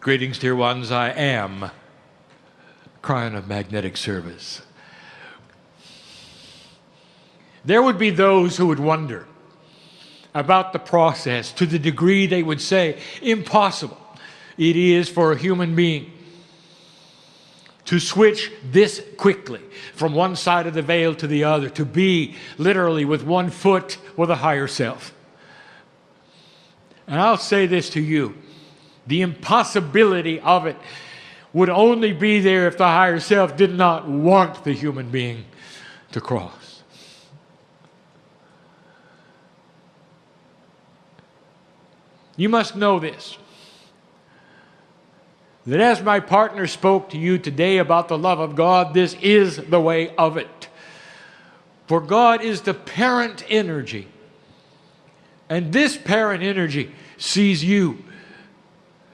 Greetings, dear ones. I am Kryon of Magnetic Service. There would be those who would wonder about the process to the degree they would say impossible it is for a human being to switch this quickly from one side of the veil to the other, to be literally with one foot with a higher self. And I'll say this to you. The impossibility of it would only be there if the higher self did not want the human being to cross. You must know this, that as my partner spoke to you today about the love of God, this is the way of it. For God is the parent energy, and this parent energy sees you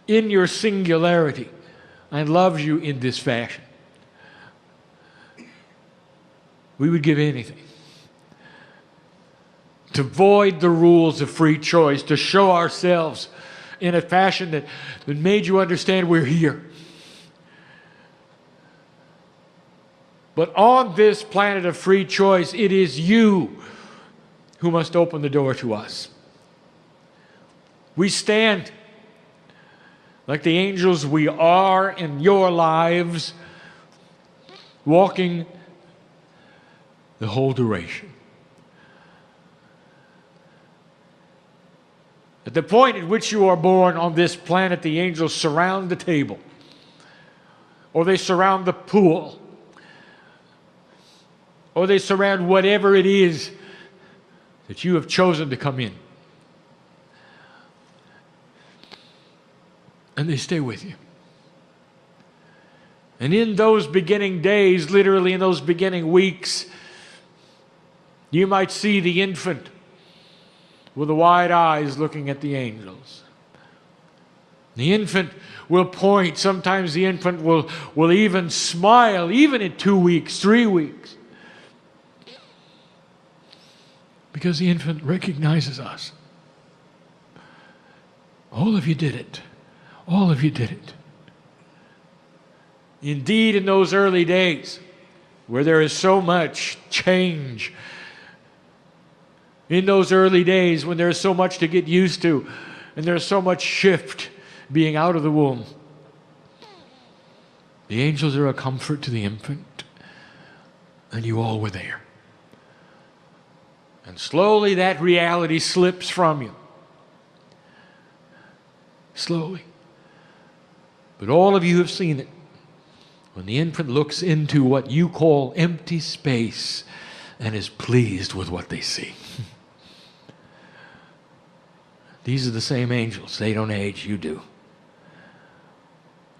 in your singularity and loves you in this fashion. We would give anything to void the rules of free choice, to show ourselves in a fashion that made you understand we're here. But on this planet of free choice, it is you who must open the door to us. We stand like the angels we are in your lives, walking the whole duration. At the point at which you are born on this planet, the angels surround the table, or they surround the pool, or they surround whatever it is that you have chosen to come in. And they stay with you. And in those beginning days, literally in those beginning weeks, you might see the infant with the wide eyes looking at the angels. The infant will point. Sometimes the infant will even smile, even in 2 weeks, 3 weeks. Because the infant recognizes us. All of you did it. All of you did it. Indeed, in those early days, where there is so much change, in those early days when there is so much to get used to, and there is so much shift being out of the womb, the angels are a comfort to the infant, and you all were there. And slowly that reality slips from you. Slowly. But all of you have seen it. When the infant looks into what you call empty space and is pleased with what they see. These are the same angels. They don't age, you do.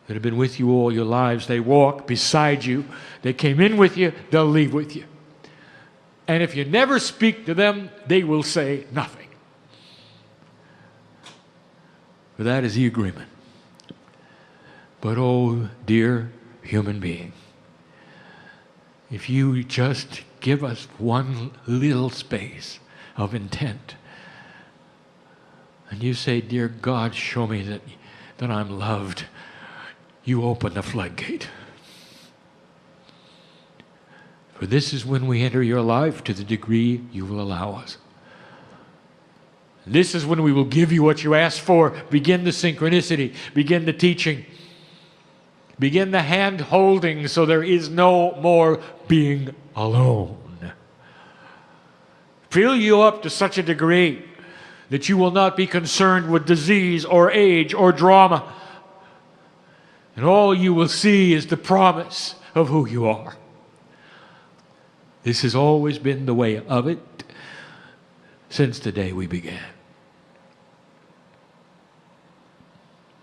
That have been with you all your lives. They walk beside you. They came in with you. They'll leave with you. And if you never speak to them, they will say nothing. For that is the agreement. But oh, dear human being, if you just give us one little space of intent, and you say, dear God, show me that I'm loved, you open the floodgate. For this is when we enter your life to the degree you will allow us. This is when we will give you what you ask for. Begin the synchronicity, begin the teaching, begin the hand holding so there is no more being alone. Fill you up to such a degree that you will not be concerned with disease or age or drama. And all you will see is the promise of who you are. This has always been the way of it since the day we began.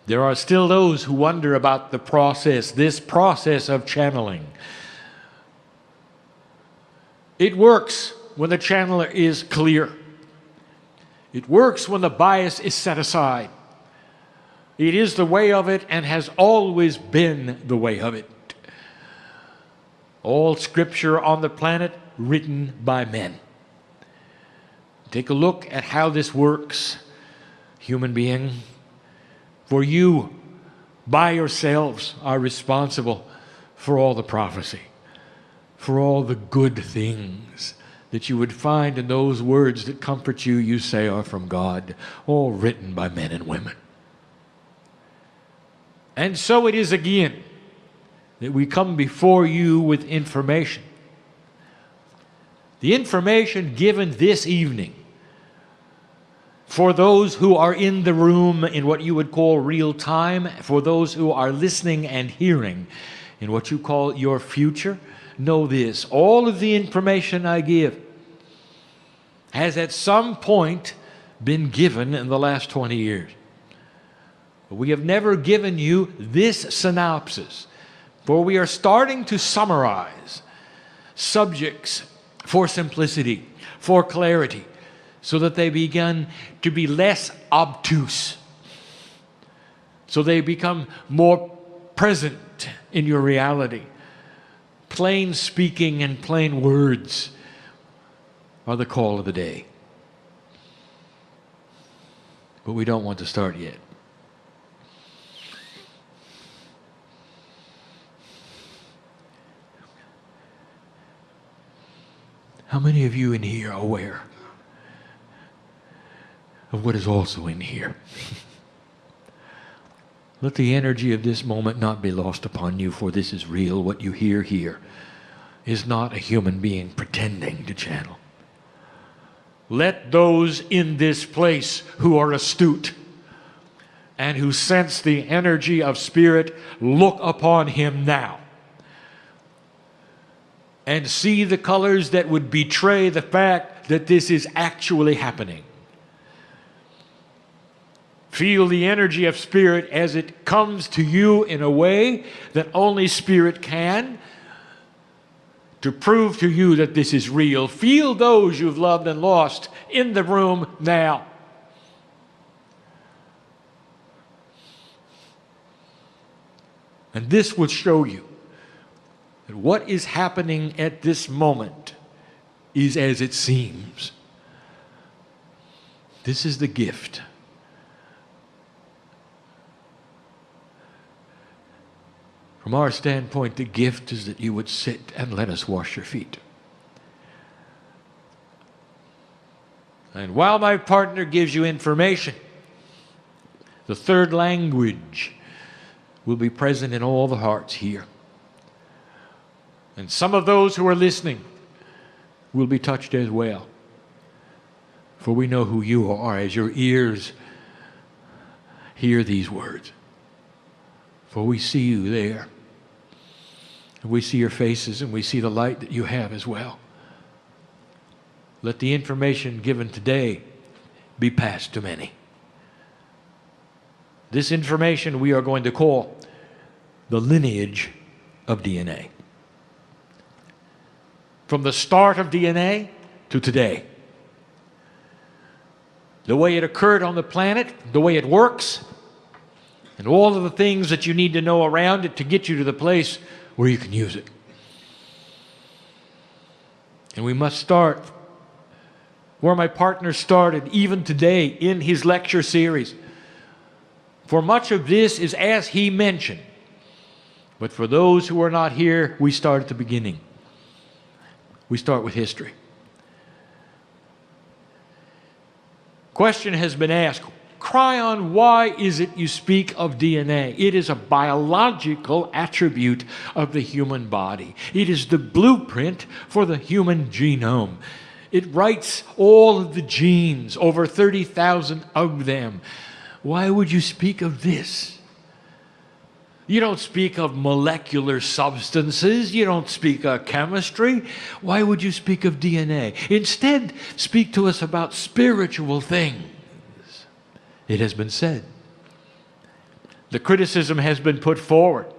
There are still those who wonder about the process, this process of channeling. It works when the channeler is clear. It works when the bias is set aside. It is the way of it and has always been the way of it. All scripture on the planet written by men. Take a look at how this works, human being. For you by yourselves are responsible for all the prophecy, for all the good things that you would find in those words that comfort you, you say are from God, all written by men and women. And so it is again that we come before you with information. The information given this evening for those who are in the room in what you would call real time, for those who are listening and hearing in what you call your future, know this: all of the information I give has at some point been given in the last 20 years. But we have never given you this synopsis, for we are starting to summarize subjects for simplicity, for clarity, so that they begin to be less obtuse, so they become more present in your reality. Plain speaking and plain words are the call of the day. But we don't want to start yet. How many of you in here are aware of what is also in here? Let the energy of this moment not be lost upon you, for this is real. What you hear here is not a human being pretending to channel. Let those in this place who are astute and who sense the energy of spirit look upon him now and see the colors that would betray the fact that this is actually happening. Feel the energy of spirit as it comes to you in a way that only spirit can, to prove to you that this is real. Feel those you've loved and lost in the room now. And this will show you that what is happening at this moment is as it seems. This is the gift. From our standpoint, the gift is that you would sit and let us wash your feet. And while my partner gives you information, the third language will be present in all the hearts here. And some of those who are listening will be touched as well. For we know who you are as your ears hear these words. For we see you there. And we see your faces, and we see the light that you have as well. Let the information given today be passed to many. This information we are going to call the lineage of DNA. From the start of DNA to today. The way it occurred on the planet, the way it works, and all of the things that you need to know around it to get you to the place where you can use it. And we must start where my partner started, even today in his lecture series. For much of this is as he mentioned. But for those who are not here, we start at the beginning. We start with history. Question has been asked, Kryon, why is it you speak of DNA? It is a biological attribute of the human body. It is the blueprint for the human genome. It writes all of the genes, over 30,000 of them. Why would you speak of this? You don't speak of molecular substances. You don't speak of chemistry. Why would you speak of DNA? Instead, speak to us about spiritual things. It has been said. The criticism has been put forward.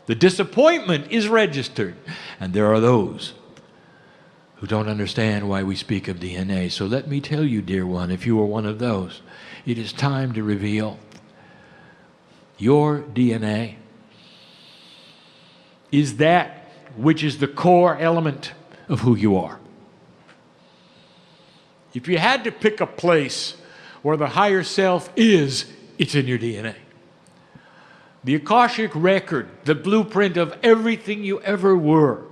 The disappointment is registered. And there are those who don't understand why we speak of DNA. So let me tell you, dear one, if you are one of those, it is time to reveal your DNA is that which is the core element of who you are. If you had to pick a place where the higher self is, it's in your DNA. The Akashic record, the blueprint of everything you ever were,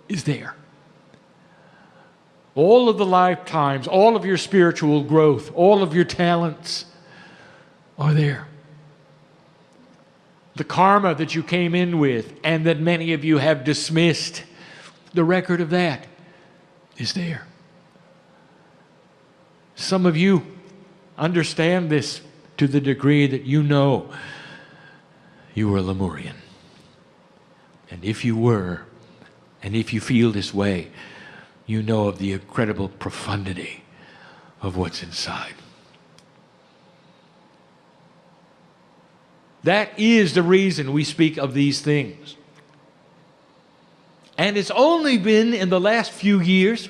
is there. All of the lifetimes, all of your spiritual growth, all of your talents are there. The karma that you came in with and that many of you have dismissed, the record of that is there. Some of you understand this to the degree that you know you were Lemurian. And if you were, and if you feel this way, you know of the incredible profundity of what's inside. That is the reason we speak of these things. And it's only been in the last few years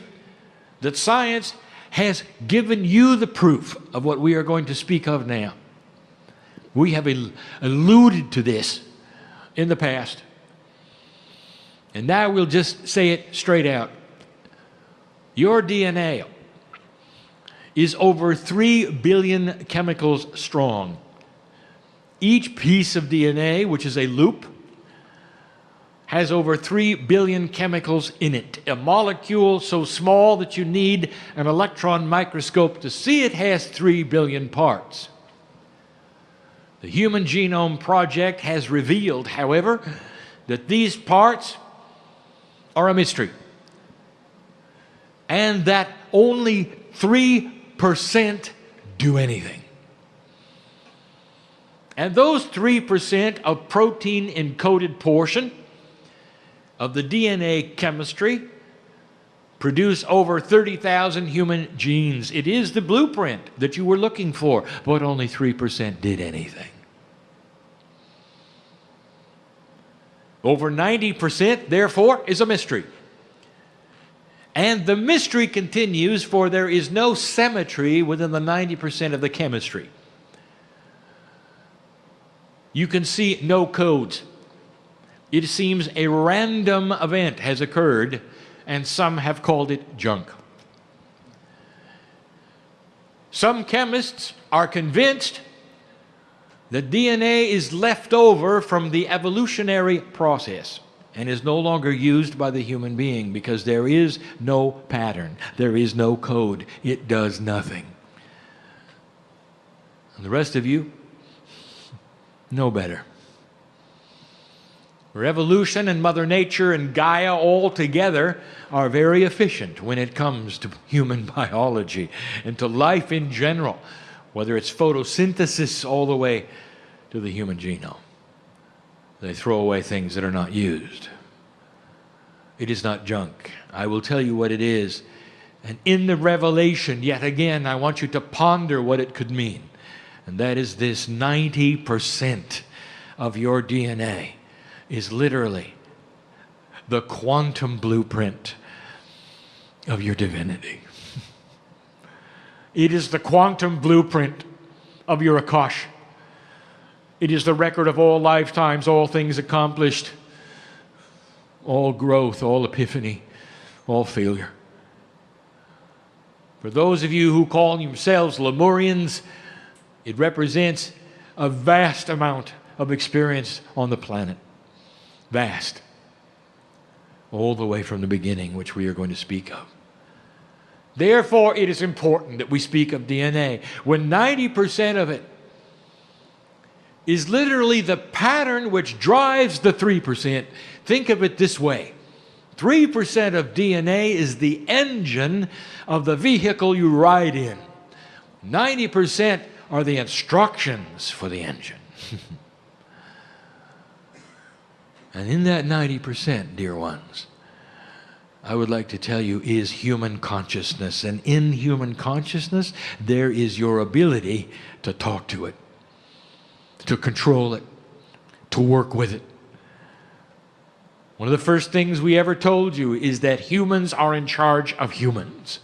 that science has given you the proof of what we are going to speak of now. We have alluded to this in the past. And now we'll just say it straight out. Your DNA is over 3 billion chemicals strong. Each piece of DNA, which is a loop, has over 3 billion chemicals in it. A molecule so small that you need an electron microscope to see it has 3 billion parts. The Human Genome Project has revealed, however, that these parts are a mystery, and that only 3% do anything. And those 3% of protein encoded portion of the DNA chemistry produce over 30,000 human genes. It is the blueprint that you were looking for, but only 3% did anything. Over 90%, therefore, is a mystery. And the mystery continues, for there is no symmetry within the 90% of the chemistry. You can see no codes. It seems a random event has occurred, and some have called it junk. Some chemists are convinced that DNA is left over from the evolutionary process and is no longer used by the human being because there is no pattern, there is no code, it does nothing. And the rest of you know better. Revolution and Mother Nature and Gaia all together are very efficient when it comes to human biology and to life in general, whether it's photosynthesis all the way to the human genome. They throw away things that are not used. It is not junk. I will tell you what it is. And in the revelation, yet again, I want you to ponder what it could mean. And that is this: 90% of your DNA is literally the quantum blueprint of your divinity. It is the quantum blueprint of your Akash. It is the record of all lifetimes, all things accomplished, all growth, all epiphany, all failure. For those of you who call yourselves Lemurians, it represents a vast amount of experience on the planet. Vast. All the way from the beginning, which we are going to speak of. Therefore, it is important that we speak of DNA. When 90% of it is literally the pattern which drives the 3%, think of it this way. 3% of DNA is the engine of the vehicle you ride in. 90% are the instructions for the engine. And in that 90%, dear ones, I would like to tell you, is human consciousness. And in human consciousness, there is your ability to talk to it, to control it, to work with it. One of the first things we ever told you is that humans are in charge of humans.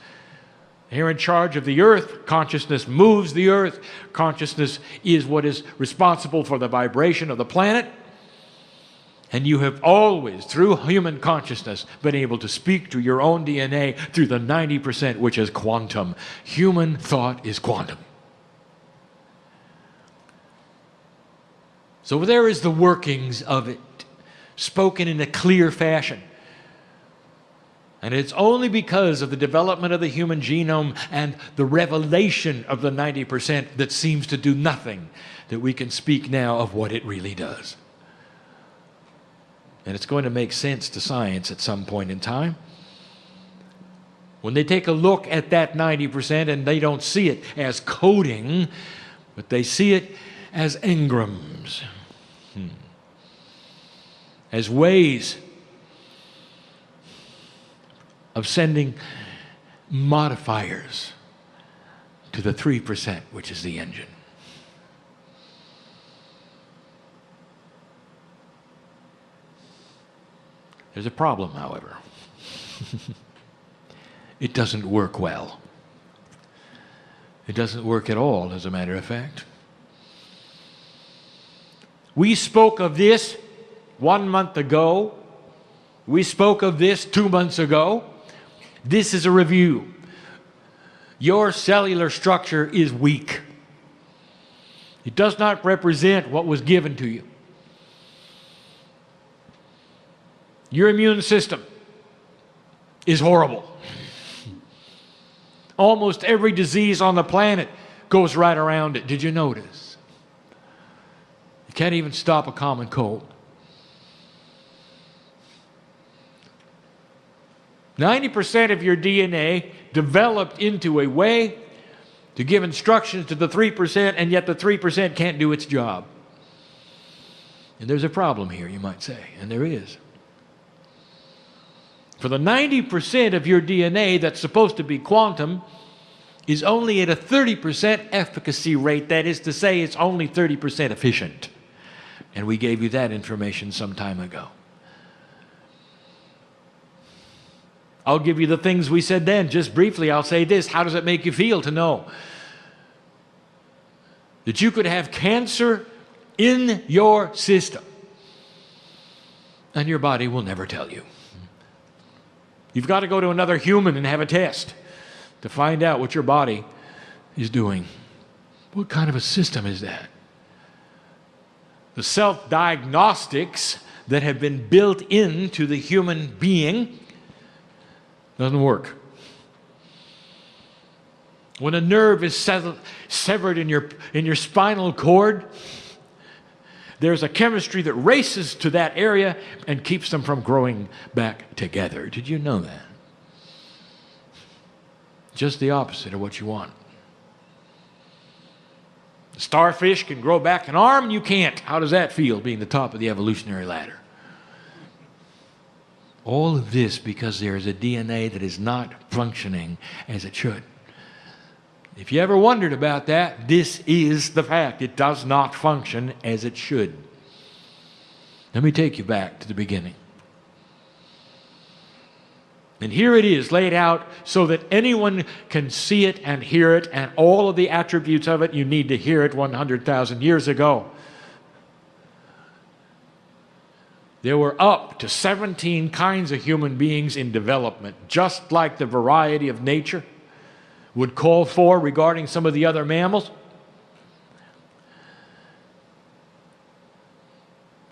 They're in charge of the earth. Consciousness moves the earth. Consciousness is what is responsible for the vibration of the planet. And you have always, through human consciousness, been able to speak to your own DNA through the 90%, which is quantum. Human thought is quantum. So there is the workings of it, spoken in a clear fashion. And it's only because of the development of the human genome and the revelation of the 90% that seems to do nothing that we can speak now of what it really does. And it's going to make sense to science at some point in time. When they take a look at that 90% and they don't see it as coding, but they see it as engrams, as ways of sending modifiers to the 3%, which is the engine. There's a problem, however. It doesn't work well. It doesn't work at all, as a matter of fact. We spoke of this 1 month ago. We spoke of this 2 months ago. This is a review. Your cellular structure is weak. It does not represent what was given to you. Your immune system is horrible. Almost every disease on the planet goes right around it. Did you notice? You can't even stop a common cold. 90% of your DNA developed into a way to give instructions to the 3%, and yet the 3% can't do its job. And there's a problem here, you might say, and there is. For the 90% of your DNA that's supposed to be quantum is only at a 30% efficacy rate. That is to say, it's only 30% efficient. And we gave you that information some time ago. I'll give you the things we said then. Just briefly, I'll say this. How does it make you feel to know that you could have cancer in your system and your body will never tell you? You've got to go to another human and have a test to find out what your body is doing. What kind of a system is that? The self-diagnostics that have been built into the human being doesn't work. When a nerve is severed in your spinal cord, there's a chemistry that races to that area and keeps them from growing back together. Did you know that? Just the opposite of what you want. The starfish can grow back an arm and you can't. How does that feel, being the top of the evolutionary ladder? All of this because there is a DNA that is not functioning as it should. If you ever wondered about that, this is the fact. It does not function as it should. Let me take you back to the beginning. And here it is laid out so that anyone can see it and hear it, and all of the attributes of it. You need to hear it 100,000 years ago. There were up to 17 kinds of human beings in development, just like the variety of nature would call for regarding some of the other mammals.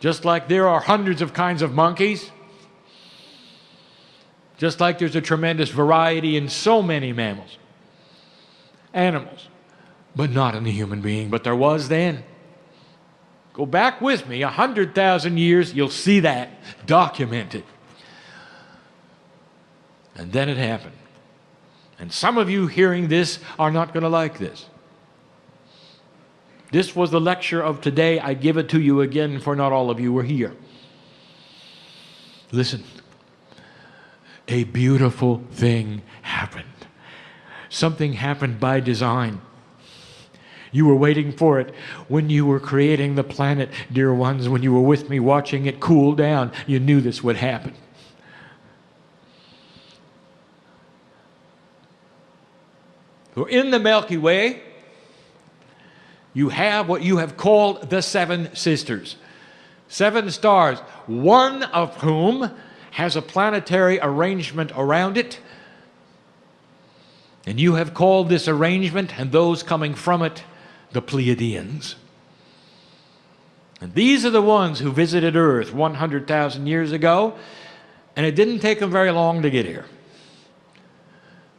Just like there are hundreds of kinds of monkeys, just like there's a tremendous variety in so many mammals, animals, but not in the human being. But there was then. Go back with me 100,000 years, you'll see that documented. And then it happened. And some of you hearing this are not going to like this. This was the lecture of today. I give it to you again, for not all of you were here. Listen. A beautiful thing happened. Something happened by design. You were waiting for it when you were creating the planet, dear ones. When you were with me watching it cool down, you knew this would happen. So in the Milky Way, you have what you have called the seven sisters. 7 stars, one of whom has a planetary arrangement around it. And you have called this arrangement and those coming from it the Pleiadians. And these are the ones who visited Earth 100,000 years ago, and it didn't take them very long to get here.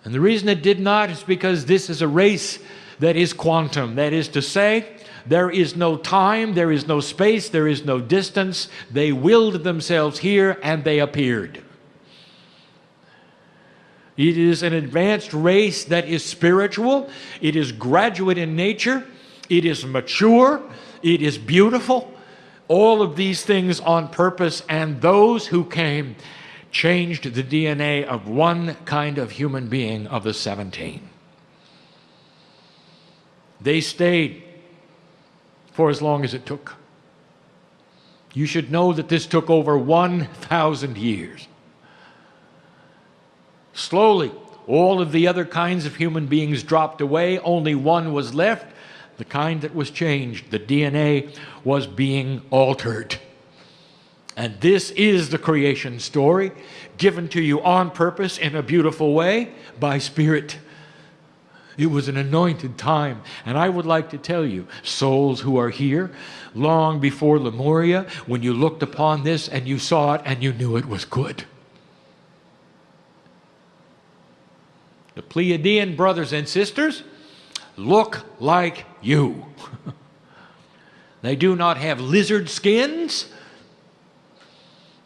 And the reason it did not is because this is a race that is quantum. That is to say, there is no time, there is no space, there is no distance. They willed themselves here and they appeared. It is an advanced race that is spiritual. It is graduate in nature. It is mature. It is beautiful. All of these things on purpose, and those who came changed the DNA of one kind of human being of the 17. They stayed for as long as it took. You should know that this took over 1,000 years. Slowly, all of the other kinds of human beings dropped away. Only one was left, the kind that was changed. The DNA was being altered. And this is the creation story, given to you on purpose in a beautiful way by Spirit. It was an anointed time. And I would like to tell you, souls who are here, long before Lemuria, when you looked upon this and you saw it and you knew it was good. The Pleiadian brothers and sisters look like you. They do not have lizard skins.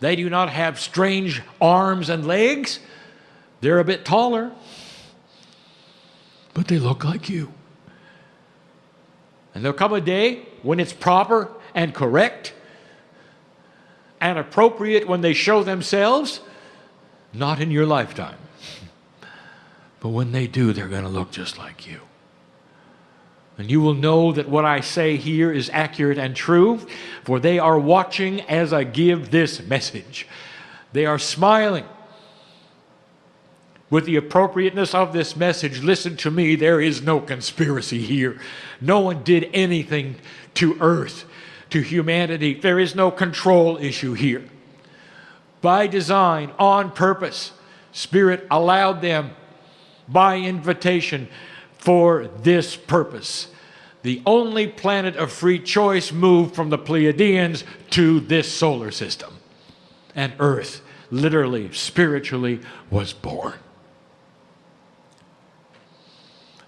They do not have strange arms and legs. They're a bit taller. But they look like you. And there'll come a day when it's proper and correct and appropriate when they show themselves, not in your lifetime. But when they do, they're going to look just like you. And you will know that what I say here is accurate and true, for they are watching as I give this message. They are smiling with the appropriateness of this message. Listen to me, there is no conspiracy here. No one did anything to Earth, to humanity. There is no control issue here. By design, on purpose, Spirit allowed them by invitation for this purpose. The only planet of free choice moved from the Pleiadians to this solar system. And Earth, literally, spiritually, was born.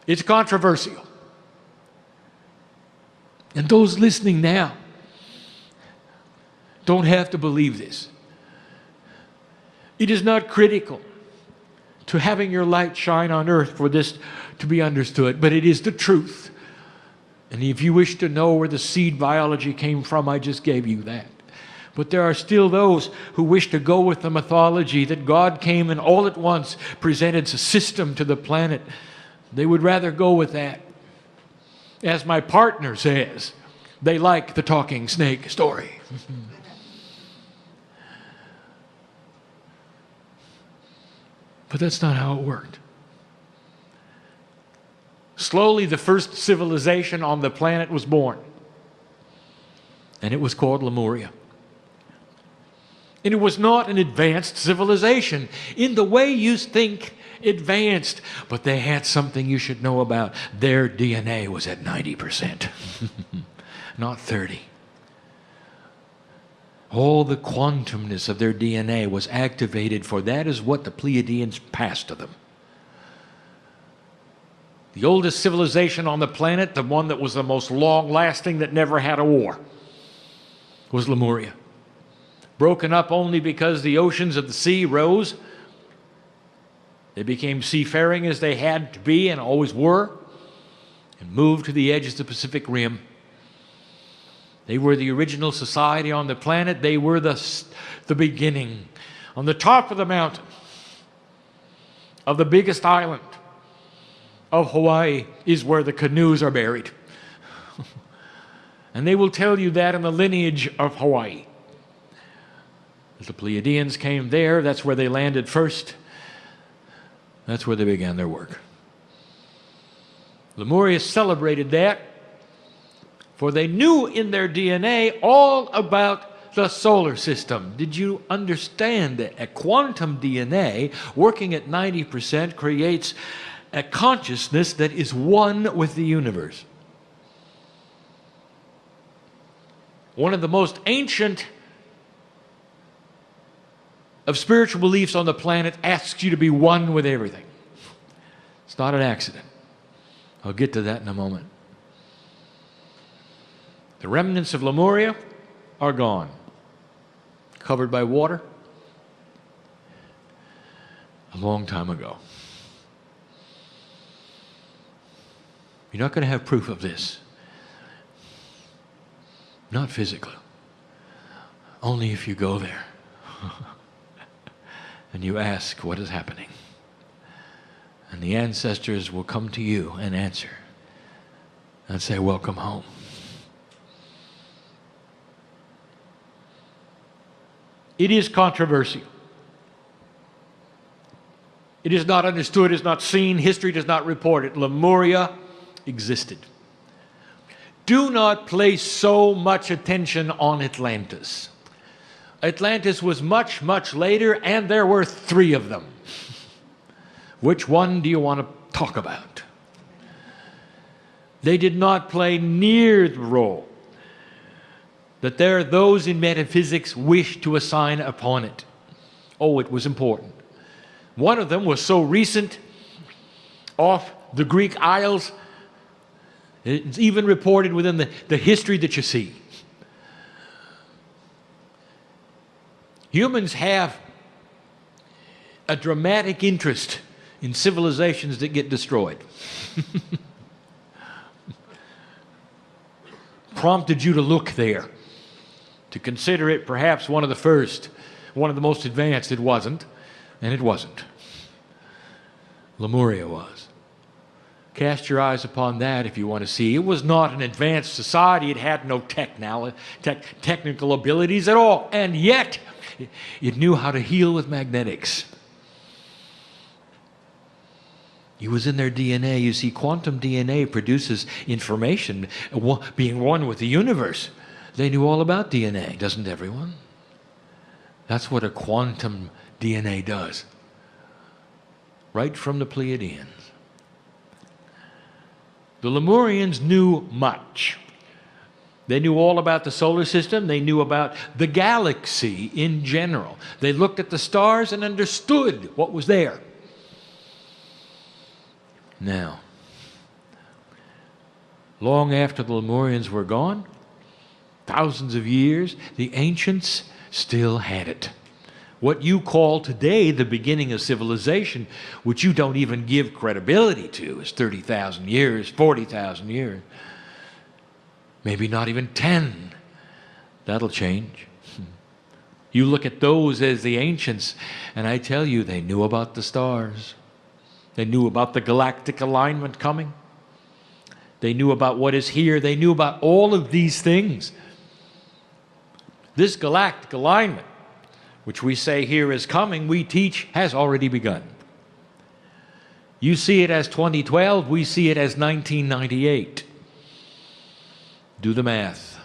It's controversial. And those listening now don't have to believe this. It is not critical to having your light shine on earth for this to be understood, but it is the truth. And if you wish to know where the seed biology came from, I just gave you that. But there are still those who wish to go with the mythology that God came and all at once presented a system to the planet. They would rather go with that. As my partner says, they like the talking snake story. But that's not how it worked. Slowly, the first civilization on the planet was born. And it was called Lemuria. And it was not an advanced civilization in the way you think advanced. But they had something you should know about. Their DNA was at 90%, not 30%. All the quantumness of their DNA was activated, for that is what the Pleiadians passed to them. The oldest civilization on the planet, the one that was the most long-lasting, that never had a war, was Lemuria. Broken up only because the oceans of the sea rose. They became seafaring as they had to be and always were, and moved to the edge of the Pacific Rim. They were the original society on the planet. They were the beginning. On the top of the mountain of the biggest island of Hawaii is where the canoes are buried. And they will tell you that in the lineage of Hawaii. The Pleiadians came there. That's where they landed first. That's where they began their work. Lemuria celebrated that, for they knew in their DNA all about the solar system. Did you understand that a quantum DNA working at 90% creates a consciousness that is one with the universe? One of the most ancient of spiritual beliefs on the planet asks you to be one with everything. It's not an accident. I'll get to that in a moment. The remnants of Lemuria are gone, covered by water a long time ago. You're not going to have proof of this. Not physically. Only if you go there and you ask what is happening. And the ancestors will come to you and answer and say, welcome home. It is controversial. It is not understood, it is not seen, history does not report it. Lemuria existed. Do not place so much attention on Atlantis. Atlantis was much, much later, and there were 3 of them. Which one do you want to talk about? They did not play near the role that those in metaphysics wish to assign upon it. Oh, it was important. One of them was so recent, off the Greek Isles, it's even reported within the history that you see. Humans have a dramatic interest in civilizations that get destroyed. Prompted you to look there, to consider it perhaps one of the first, one of the most advanced. It wasn't, and it wasn't. Lemuria was. Cast your eyes upon that if you want to see. It was not an advanced society. It had no technical abilities at all. And yet, it knew how to heal with magnetics. It was in their DNA. You see, quantum DNA produces information, being one with the universe. They knew all about DNA, doesn't everyone? That's what a quantum DNA does. Right from the Pleiadians. The Lemurians knew much. They knew all about the solar system. They knew about the galaxy in general. They looked at the stars and understood what was there. Now, long after the Lemurians were gone, thousands of years, the ancients still had it. What you call today the beginning of civilization, which you don't even give credibility to, is 30,000 years, 40,000 years. Maybe not even 10. That'll change. You look at those as the ancients, and I tell you, they knew about the stars. They knew about the galactic alignment coming. They knew about what is here. They knew about all of these things. This galactic alignment, which we say here is coming, we teach has already begun. You see it as 2012, we see it as 1998. Do the math,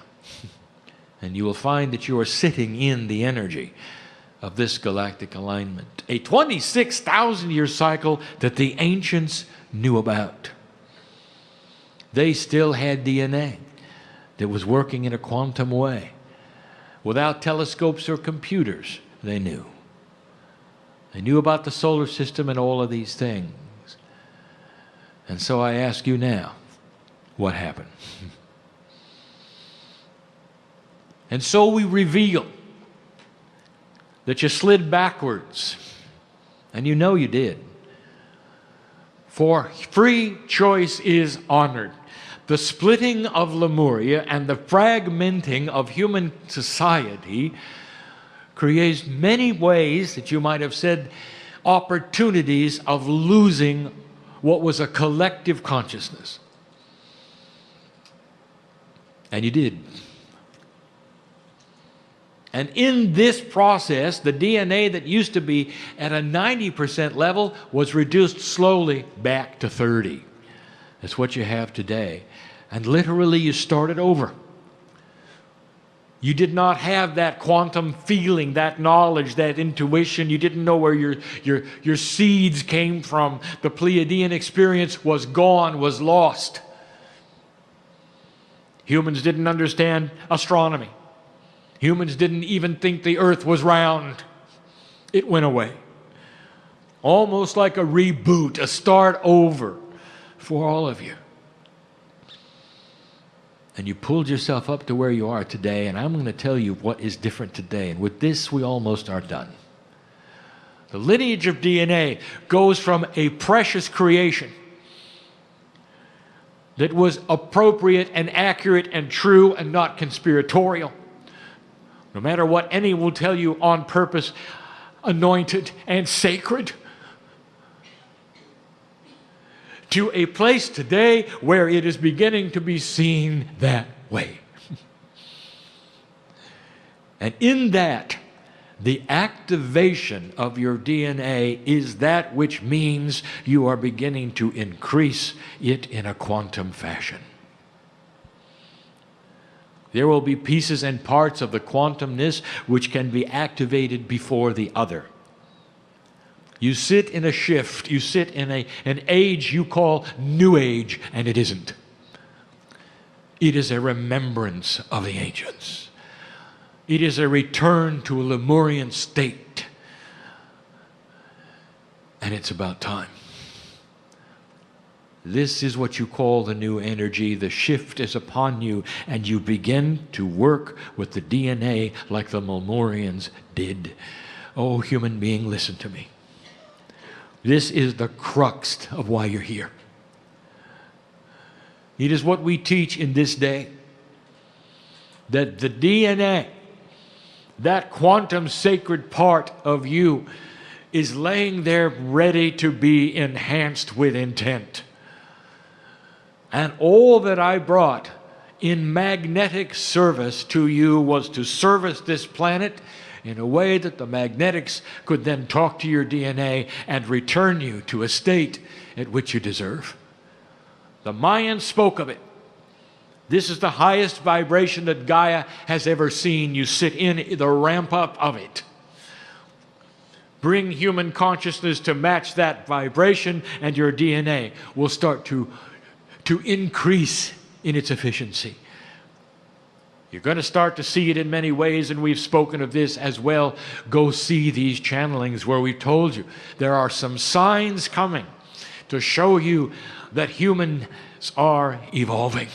and you will find that you are sitting in the energy of this galactic alignment. A 26,000-year cycle that the ancients knew about. They still had DNA that was working in a quantum way. Without telescopes or computers, they knew. They knew about the solar system and all of these things. And so I ask you now, what happened? And so we reveal that you slid backwards, and you know you did. For free choice is honored. The splitting of Lemuria and the fragmenting of human society creates many ways that you might have said opportunities of losing what was a collective consciousness. And you did. And in this process, the DNA that used to be at a 90% level was reduced slowly back to 30. That's what you have today. And literally you started over. You did not have that quantum feeling, that knowledge, that intuition. You didn't know where your seeds came from. The Pleiadian experience was gone, was lost. Humans didn't understand astronomy. Humans didn't even think the earth was round. It went away. Almost like a reboot, a start over for all of you. And you pulled yourself up to where you are today, and I'm going to tell you what is different today. And with this, we almost are done. The lineage of DNA goes from a precious creation that was appropriate and accurate and true and not conspiratorial. No matter what any will tell you, on purpose, anointed and sacred, to a place today where it is beginning to be seen that way. And in that, the activation of your DNA is that which means you are beginning to increase it in a quantum fashion. There will be pieces and parts of the quantumness which can be activated before the other. You sit in a shift, you sit in an age you call New Age, and it isn't. It is a remembrance of the ancients. It is a return to a Lemurian state. And it's about time. This is what you call the new energy. The shift is upon you, and you begin to work with the DNA like the Lemurians did. Oh, human being, listen to me. This is the crux of why you're here. It is what we teach in this day, that the DNA, that quantum sacred part of you, is laying there ready to be enhanced with intent. And all that I brought in magnetic service to you was to service this planet in a way that the magnetics could then talk to your DNA and return you to a state at which you deserve. The Mayans spoke of it. This is the highest vibration that Gaia has ever seen. You sit in the ramp up of it. Bring human consciousness to match that vibration, and your DNA will start to increase in its efficiency. You're going to start to see it in many ways, and we've spoken of this as well. Go see these channelings where we've told you there are some signs coming to show you that humans are evolving.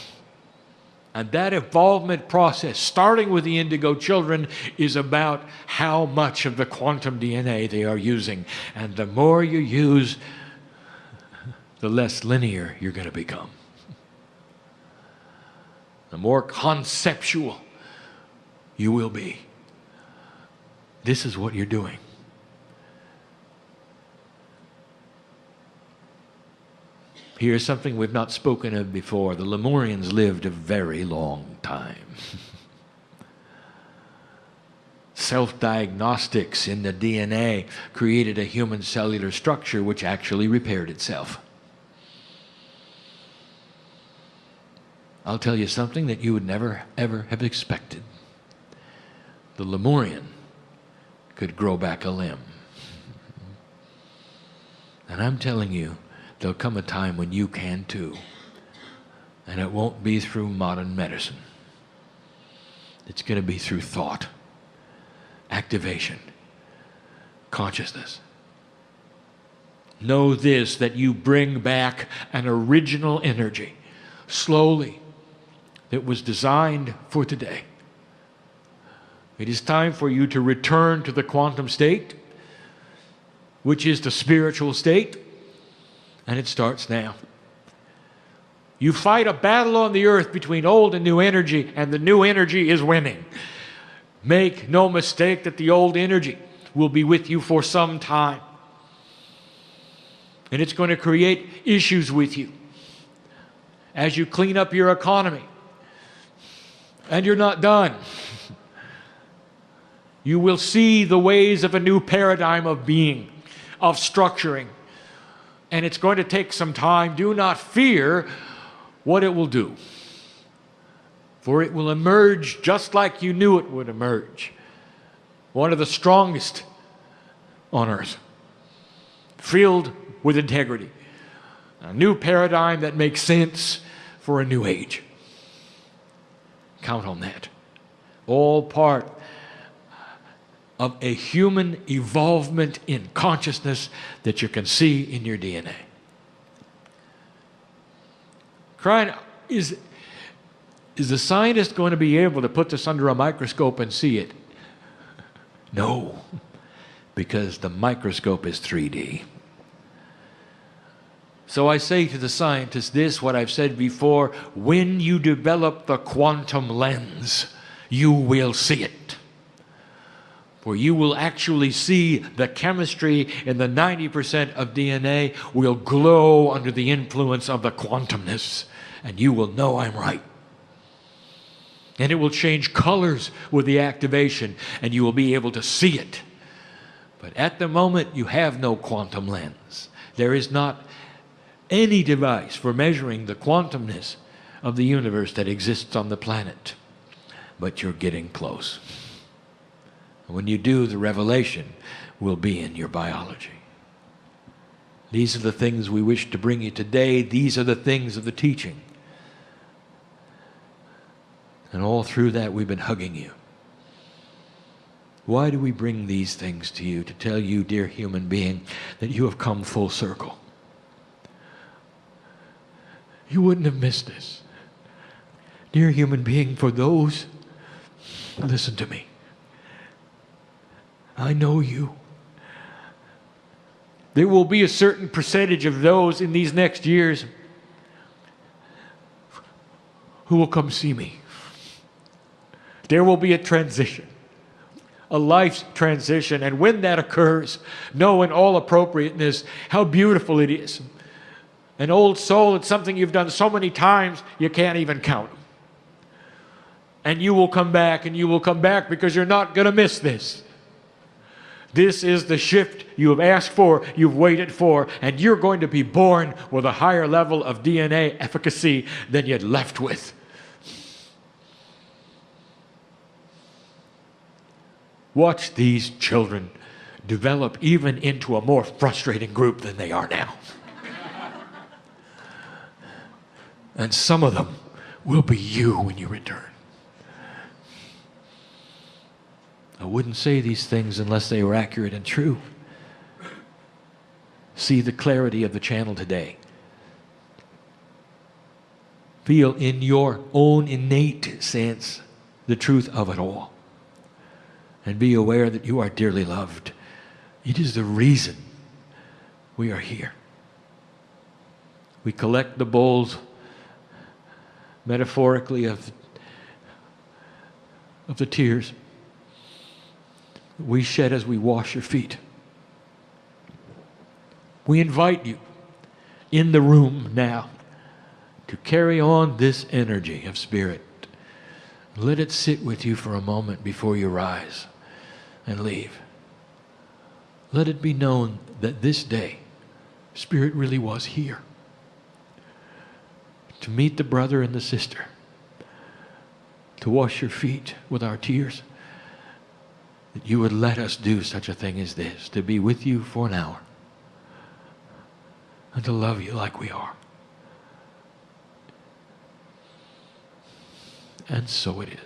And that evolvement process, starting with the indigo children, is about how much of the quantum DNA they are using. And the more you use, the less linear you're going to become. The more conceptual you will be. This is what you're doing. Here's something we've not spoken of before. The Lemurians lived a very long time. Self-diagnostics in the DNA created a human cellular structure which actually repaired itself. I'll tell you something that you would never, ever have expected. The Lemurian could grow back a limb. And I'm telling you, there'll come a time when you can too. And it won't be through modern medicine. It's going to be through thought, activation, consciousness. Know this, that you bring back an original energy, slowly, that was designed for today. It is time for you to return to the quantum state, which is the spiritual state, and it starts now. You fight a battle on the earth between old and new energy, and the new energy is winning. Make no mistake that the old energy will be with you for some time. And it's going to create issues with you as you clean up your economy. And you're not done. You will see the ways of a new paradigm of being, of structuring. And it's going to take some time. Do not fear what it will do. For it will emerge just like you knew it would emerge. One of the strongest on earth. Filled with integrity. A new paradigm that makes sense for a new age. Count on that. All part of a human evolvement in consciousness that you can see in your DNA. Kryon, is the scientist going to be able to put this under a microscope and see it? No, because the microscope is 3D. So I say to the scientist this, what I've said before: when you develop the quantum lens, you will see it. For you will actually see the chemistry in the 90% of DNA will glow under the influence of the quantumness, and you will know I'm right. And it will change colors with the activation, and you will be able to see it. But at the moment, you have no quantum lens. There is not any device for measuring the quantumness of the universe that exists on the planet. But you're getting close. When you do, the revelation will be in your biology. These are the things we wish to bring you today. These are the things of the teaching. And all through that, we've been hugging you. Why do we bring these things to you? To tell you, dear human being, that you have come full circle. You wouldn't have missed this. Dear human being, for those, listen to me. I know you. There will be a certain percentage of those in these next years who will come see me. There will be a transition, a life's transition, and when that occurs, know in all appropriateness how beautiful it is. An old soul, it's something you've done so many times you can't even count them. And you will come back, and you will come back because you're not going to miss this. This is the shift you have asked for, you've waited for, and you're going to be born with a higher level of DNA efficacy than you'd left with. Watch these children develop even into a more frustrating group than they are now. And some of them will be you when you return. I wouldn't say these things unless they were accurate and true. See the clarity of the channel today. Feel in your own innate sense the truth of it all. And be aware that you are dearly loved. It is the reason we are here. We collect the bowls, metaphorically, of the tears we shed as we wash your feet. We invite you in the room now to carry on this energy of spirit. Let it sit with you for a moment before you rise and leave. Let it be known that this day, Spirit really was here to meet the brother and the sister, to wash your feet with our tears, that you would let us do such a thing as this, to be with you for an hour, and to love you like we are. And so it is.